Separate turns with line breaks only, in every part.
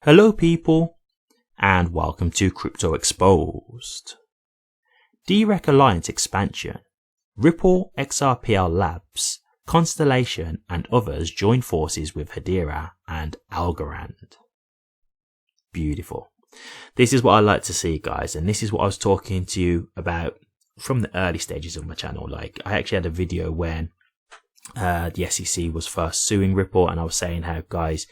Hello people, and welcome to Crypto Exposed. DREC Alliance expansion, Ripple, HBAR Labs, Constellation and others join forces with Hedera and Algorand. Beautiful. This is what I like to see, guys, and this is what I was talking to you about from the early stages of my channel. Like, I actually had a video when the SEC was first suing Ripple, and I was saying how, guys,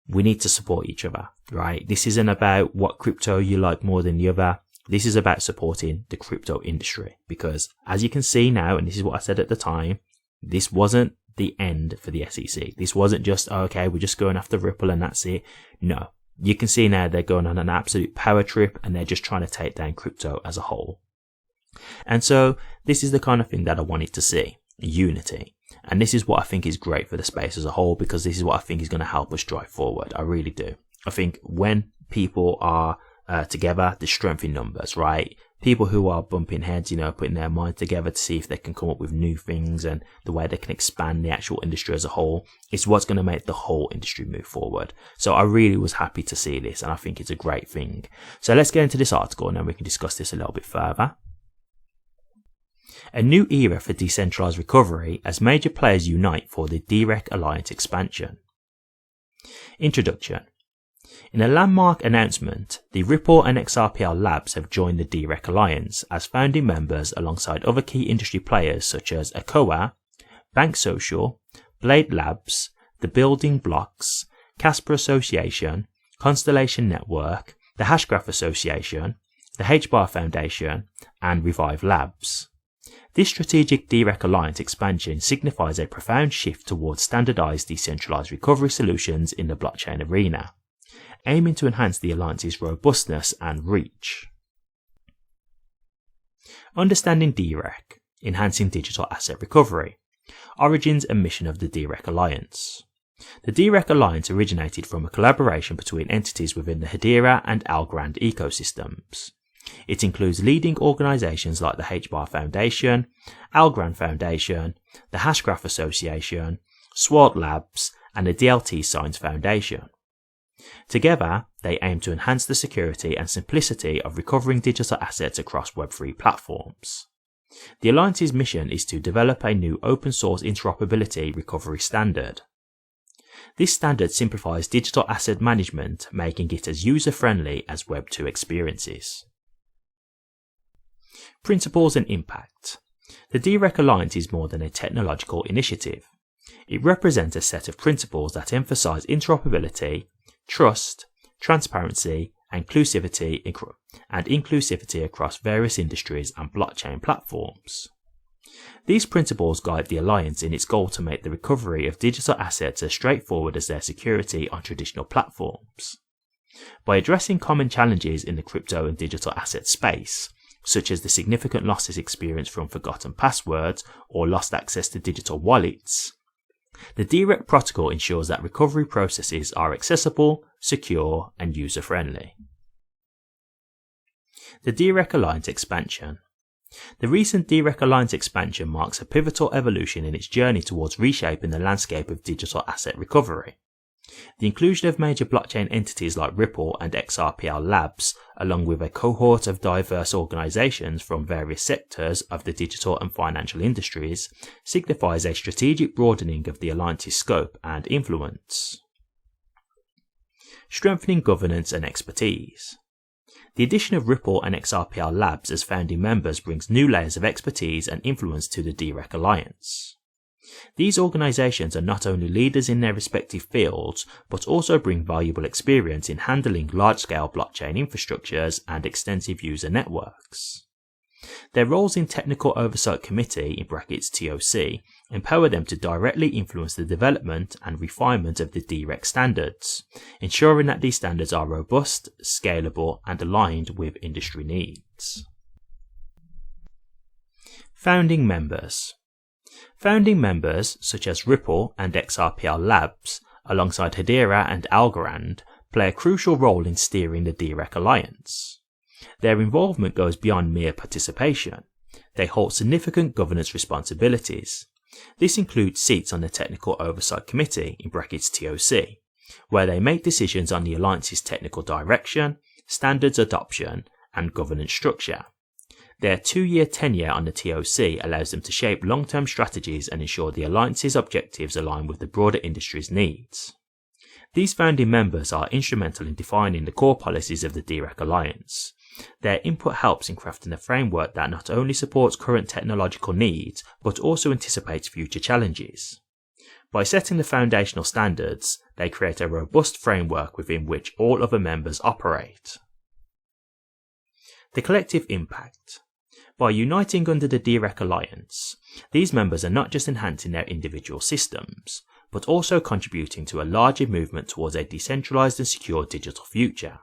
we need to support each other, right? This isn't about what crypto you like more than the other. This is about supporting the crypto industry, because as you can see now, and this is what I said at the time, this wasn't the end for the SEC. This wasn't just, okay, we're just going after Ripple and that's it. No, you can see now they're going on an absolute power trip and they're just trying to take down crypto as a whole. And so this is the kind of thing that I wanted to see, unity. And this is what I think is great for the space as a whole, because this is what I think is going to help us drive forward. I really do. I think when people are together, there's strength in numbers, right? People who are bumping heads, putting their mind together to see if they can come up with new things and the way they can expand the actual industry as a whole, is what's going to make the whole industry move forward. So I really was happy to see this, and I think it's a great thing. So let's get into this article and then we can discuss this a little bit further. A new era for decentralized recovery as major players unite for the DREC Alliance expansion. Introduction. In a landmark announcement, the Ripple and HBAR Labs have joined the DREC Alliance as founding members alongside other key industry players such as Akoa, Bank Social, Blade Labs, The Building Blocks, Casper Association, Constellation Network, the Hashgraph Association, the HBAR Foundation, and Revive Labs. This strategic DREC Alliance expansion signifies a profound shift towards standardized decentralized recovery solutions in the blockchain arena, aiming to enhance the alliance's robustness and reach. Understanding DREC, enhancing digital asset recovery. Origins and mission of the DREC Alliance. The DREC Alliance originated from a collaboration between entities within the Hedera and Algorand ecosystems. It includes leading organizations like the HBAR Foundation, Algorand Foundation, the Hashgraph Association, Sword Labs, and the DLT Science Foundation. Together, they aim to enhance the security and simplicity of recovering digital assets across Web3 platforms. The Alliance's mission is to develop a new open-source interoperability recovery standard. This standard simplifies digital asset management, making it as user-friendly as Web2 experiences. Principles and impact. The DREC Alliance is more than a technological initiative. It represents a set of principles that emphasize interoperability, trust, transparency, and inclusivity across various industries and blockchain platforms. These principles guide the Alliance in its goal to make the recovery of digital assets as straightforward as their security on traditional platforms. By addressing common challenges in the crypto and digital asset space, such as the significant losses experienced from forgotten passwords or lost access to digital wallets, the DREC protocol ensures that recovery processes are accessible, secure, and user-friendly. The DREC Alliance expansion. The recent DREC Alliance expansion marks a pivotal evolution in its journey towards reshaping the landscape of digital asset recovery. The inclusion of major blockchain entities like Ripple and HBAR Labs, along with a cohort of diverse organizations from various sectors of the digital and financial industries, signifies a strategic broadening of the Alliance's scope and influence. Strengthening governance and expertise. The addition of Ripple and HBAR Labs as founding members brings new layers of expertise and influence to the DREC Alliance. These organizations are not only leaders in their respective fields, but also bring valuable experience in handling large-scale blockchain infrastructures and extensive user networks. Their roles in Technical Oversight Committee (TOC) empower them to directly influence the development and refinement of the DREC standards, ensuring that these standards are robust, scalable, and aligned with industry needs. Founding members. Founding members such as Ripple and HBAR Labs, alongside Hedera and Algorand, play a crucial role in steering the DREC Alliance. Their involvement goes beyond mere participation. They hold significant governance responsibilities. This includes seats on the Technical Oversight Committee (TOC), where they make decisions on the alliance's technical direction, standards adoption, and governance structure. Their 2-year tenure on the TOC allows them to shape long-term strategies and ensure the alliance's objectives align with the broader industry's needs. These founding members are instrumental in defining the core policies of the DREC Alliance. Their input helps in crafting a framework that not only supports current technological needs, but also anticipates future challenges. By setting the foundational standards, they create a robust framework within which all other members operate. The collective impact. By uniting under the DREC Alliance, these members are not just enhancing their individual systems, but also contributing to a larger movement towards a decentralized and secure digital future.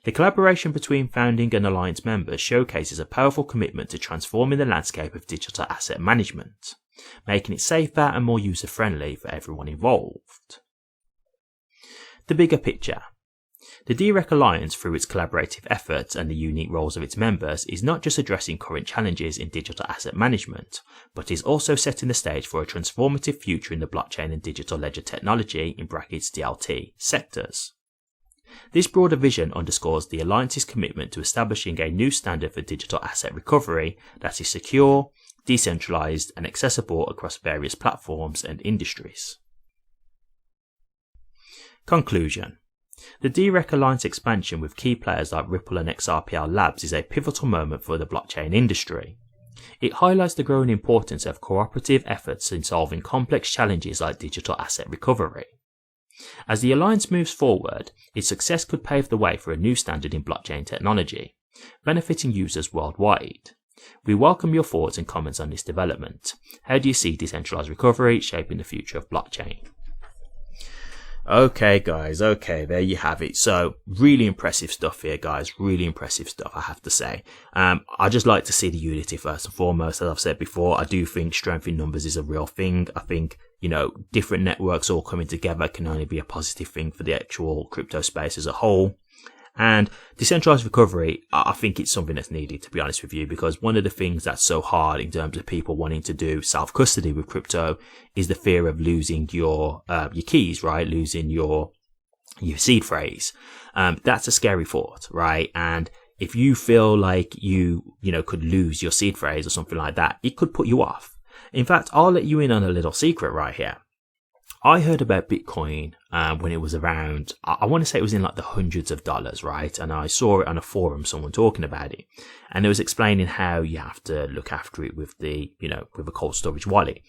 The collaboration between founding and alliance members showcases a powerful commitment to transforming the landscape of digital asset management, making it safer and more user-friendly for everyone involved. The bigger picture. The DREC Alliance, through its collaborative efforts and the unique roles of its members, is not just addressing current challenges in digital asset management, but is also setting the stage for a transformative future in the blockchain and digital ledger technology (DLT) sectors. This broader vision underscores the Alliance's commitment to establishing a new standard for digital asset recovery that is secure, decentralized, and accessible across various platforms and industries. Conclusion. The DREC Alliance expansion with key players like Ripple and XRPL Labs is a pivotal moment for the blockchain industry. It highlights the growing importance of cooperative efforts in solving complex challenges like digital asset recovery. As the Alliance moves forward, its success could pave the way for a new standard in blockchain technology, benefiting users worldwide. We welcome your thoughts and comments on this development. How do you see decentralized recovery shaping the future of blockchain? Okay guys, okay, there you have it. So really impressive stuff here guys, really impressive stuff I have to say. I just like to see the unity first and foremost. As I've said before, I do think strength in numbers is a real thing. I think, different networks all coming together can only be a positive thing for the actual crypto space as a whole. And decentralized recovery, I think it's something that's needed, to be honest with you, because one of the things that's so hard in terms of people wanting to do self-custody with crypto is the fear of losing your keys, right? Losing your seed phrase. That's a scary thought, right? And if you feel like you could lose your seed phrase or something like that, it could put you off. In fact, I'll let you in on a little secret right here. I heard about Bitcoin when it was around, I want to say it was in like the hundreds of dollars, right? And I saw it on a forum, someone talking about it. And it was explaining how you have to look after it with with a cold storage wallet.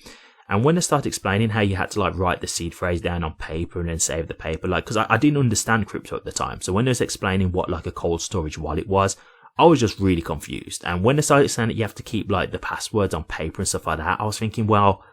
And when they started explaining how you had to like write the seed phrase down on paper and then save the paper, like, because I didn't understand crypto at the time. So when they was explaining what like a cold storage wallet was, I was just really confused. And when they started saying that you have to keep like the passwords on paper and stuff like that, I was thinking, well,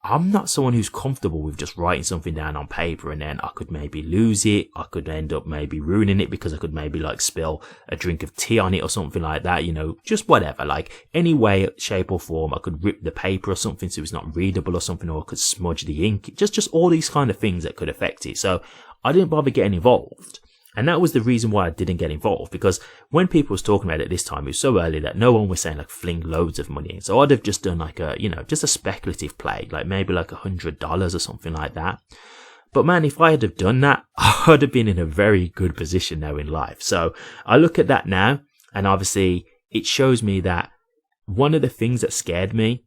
I'm not someone who's comfortable with just writing something down on paper and then I could maybe lose it. I could end up maybe ruining it because I could maybe like spill a drink of tea on it or something like that, just whatever. Like any way, shape or form, I could rip the paper or something so it's not readable or something, or I could smudge the ink. Just all these kind of things that could affect it. So I didn't bother getting involved. And that was the reason why I didn't get involved, because when people was talking about it this time, it was so early that no one was saying like fling loads of money. So I'd have just done like just a speculative play, like maybe like $100 or something like that. But man, if I had have done that, I'd have been in a very good position now in life. So I look at that now, and obviously it shows me that one of the things that scared me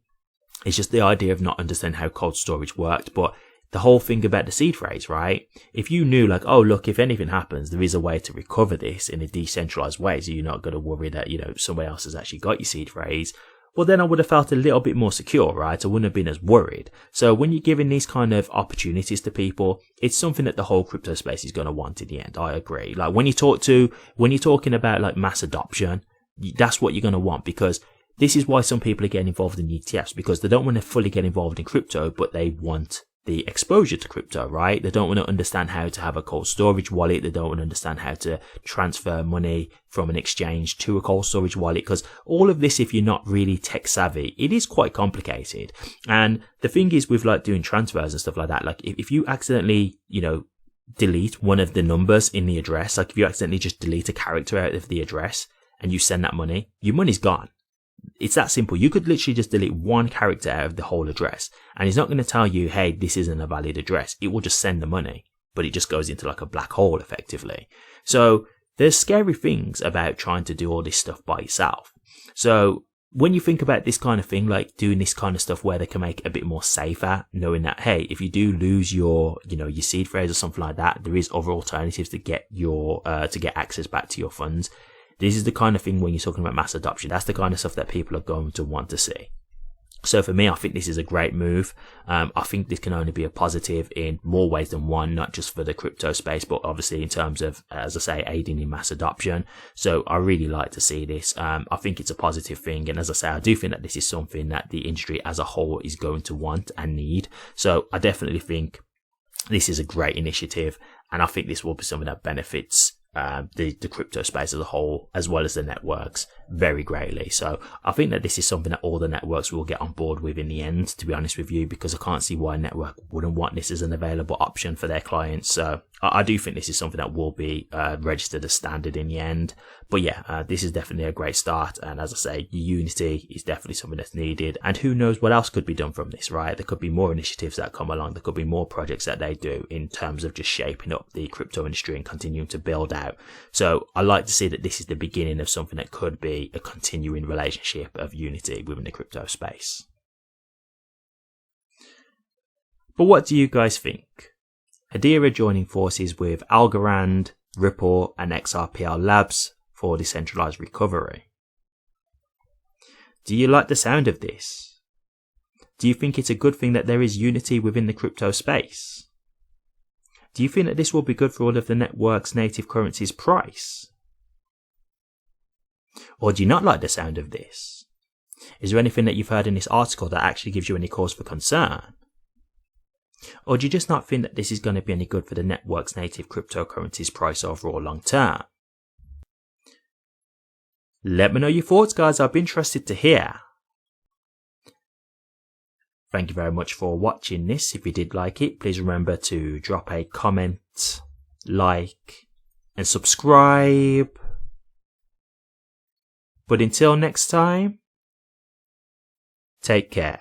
is just the idea of not understanding how cold storage worked. But the whole thing about the seed phrase, right? If you knew like, oh, look, if anything happens, there is a way to recover this in a decentralized way, so you're not going to worry that, somebody else has actually got your seed phrase, well, then I would have felt a little bit more secure, right? I wouldn't have been as worried. So when you're giving these kind of opportunities to people, it's something that the whole crypto space is going to want in the end. I agree. Like when you're talking about like mass adoption, that's what you're going to want, because this is why some people are getting involved in ETFs, because they don't want to fully get involved in crypto, but they want the exposure to crypto, right? They don't want to understand how to have a cold storage wallet. They don't want to understand how to transfer money from an exchange to a cold storage wallet, because all of this, if you're not really tech savvy, it is quite complicated. And the thing is with like doing transfers and stuff like that, like if you accidentally, delete one of the numbers in the address, like if you accidentally just delete a character out of the address and you send that money, your money's gone. It's that simple. You could literally just delete one character out of the whole address, and it's not going to tell you, hey, this isn't a valid address. It will just send the money. but it just goes into like a black hole effectively. So there's scary things about trying to do all this stuff by yourself. So when you think about this kind of thing, like doing this kind of stuff where they can make it a bit more safer, knowing that, hey, if you do lose your seed phrase or something like that, there is other alternatives to get to get access back to your funds. This is the kind of thing when you're talking about mass adoption, that's the kind of stuff that people are going to want to see. So for me, I think this is a great move. I think this can only be a positive in more ways than one, not just for the crypto space, but obviously in terms of, as I say, aiding in mass adoption. So I really like to see this. I think it's a positive thing. And as I say, I do think that this is something that the industry as a whole is going to want and need. So I definitely think this is a great initiative. And I think this will be something that benefits the crypto space as a whole, as well as the networks, very greatly. So I think that this is something that all the networks will get on board with in the end, to be honest with you, because I can't see why a network wouldn't want this as an available option for their clients. So I do think this is something that will be registered as standard in the end. But yeah, this is definitely a great start. And as I say, Unity is definitely something that's needed. And who knows what else could be done from this, right? There could be more initiatives that come along. There could be more projects that they do in terms of just shaping up the crypto industry and continuing to build out. So I like to see that this is the beginning of something that could be a continuing relationship of Unity within the crypto space. But what do you guys think? Hedera joining forces with Algorand, Ripple and HBAR Labs for decentralized recovery. Do you like the sound of this? Do you think it's a good thing that there is unity within the crypto space? Do you think that this will be good for all of the network's native currencies' price? Or do you not like the sound of this? Is there anything that you've heard in this article that actually gives you any cause for concern? Or do you just not think that this is going to be any good for the network's native cryptocurrencies' price overall long term? Let me know your thoughts, guys. I'd be interested to hear. Thank you very much for watching this. If you did like it, please remember to drop a comment, like, and subscribe. But until next time, take care.